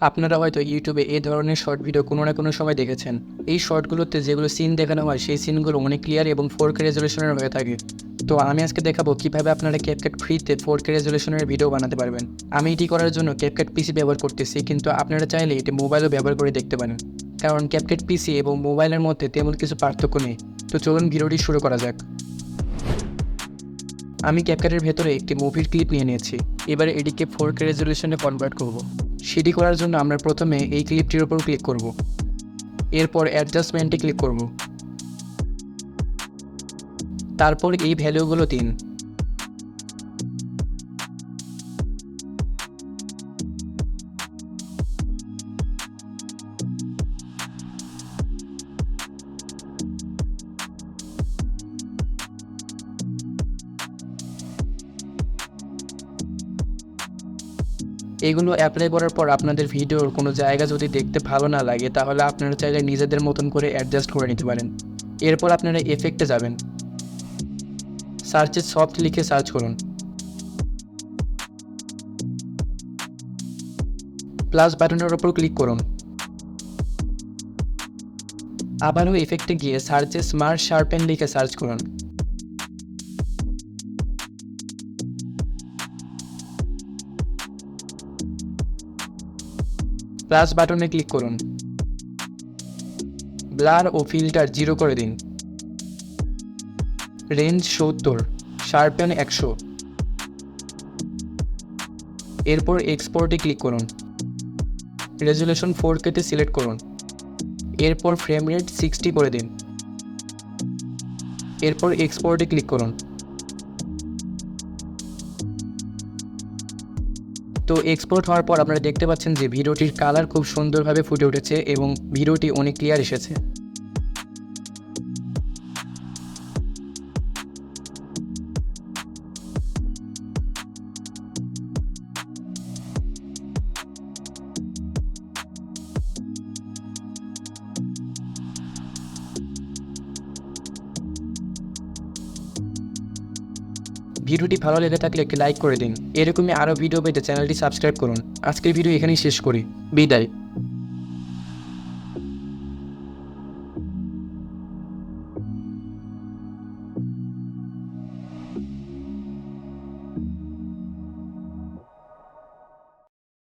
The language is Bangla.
আপনারা হয়তো ইউটিউবে এই ধরনের শর্ট ভিডিও কোনো না কোনো সময় দেখেছেন। এই শর্টগুলোতে যেগুলো সিন দেখানো হয় সেই সিনগুলো অনেক ক্লিয়ার এবং 4K রেজলিউশনের হয়ে থাকে। তো আমি আজকে দেখাবো কীভাবে আপনারা CapCut ফ্রিতে 4K রেজলিউশনের ভিডিও বানাতে পারবেন। আমি এটি করার জন্য CapCut পিসি ব্যবহার করতেছি, কিন্তু আপনারা চাইলে এটি মোবাইলও ব্যবহার করে দেখতে পারেন, কারণ CapCut পিসি এবং মোবাইলের মধ্যে তেমন কিছু পার্থক্য নেই। তো চলুন ভিডিওটি শুরু করা যাক। আমি CapCutের ভেতরে একটি মুভির ক্লিপ নিয়ে নিয়েছি। এবারে এটিকে 4K রেজলিউশনে কনভার্ট করব। সেটি করার জন্য আমরা প্রথমে এই ক্লিপটির উপর ক্লিক করব। এরপর অ্যাডজাস্টমেন্টে ক্লিক করব। তারপর এই ভ্যালুগুলো দিন। এগুলো অ্যাপ্লাই করার পর আপনাদের ভিডিওর কোনো জায়গা যদি দেখতে ভালো না লাগে, তাহলে আপনারা চাইলে নিজেদের মতন করে অ্যাডজাস্ট করে নিতে পারেন। এরপর আপনারা এফেক্টে যাবেন, সার্চে সফট লিখে সার্চ করুন, প্লাস বাটনের ওপর ক্লিক করুন। আবারও এফেক্টে গিয়ে সার্চে স্মার্ট শার্পেন লিখে সার্চ করুন। প্লাস বাটনে ক্লিক করুন, ব্লার ও ফিল্টার 0 করে দিন, রেঞ্জ 70, শার্পেন 100। এরপর এক্সপোর্টে ক্লিক করুন, রেজুলেশন 4K তে সিলেক্ট করুন। এরপর ফ্রেম রেট 60 করে দিন। এরপর এক্সপোর্টে ক্লিক করুন। তো এক্সপোর্ট হওয়ার পর আপনারা দেখতে পাচ্ছেন যে ভিডিওটির কালার খুব সুন্দরভাবে ফুটে উঠেছে এবং ভিডিওটি অনেক ক্লিয়ার এসেছে। ভিডিওটি ভালো লেগে থাকলে একটি লাইক করে দিন। এরকমই আরও ভিডিও পেতে চ্যানেলটি সাবস্ক্রাইব করুন। আজকের ভিডিও এখানেই শেষ করি। বিদায়।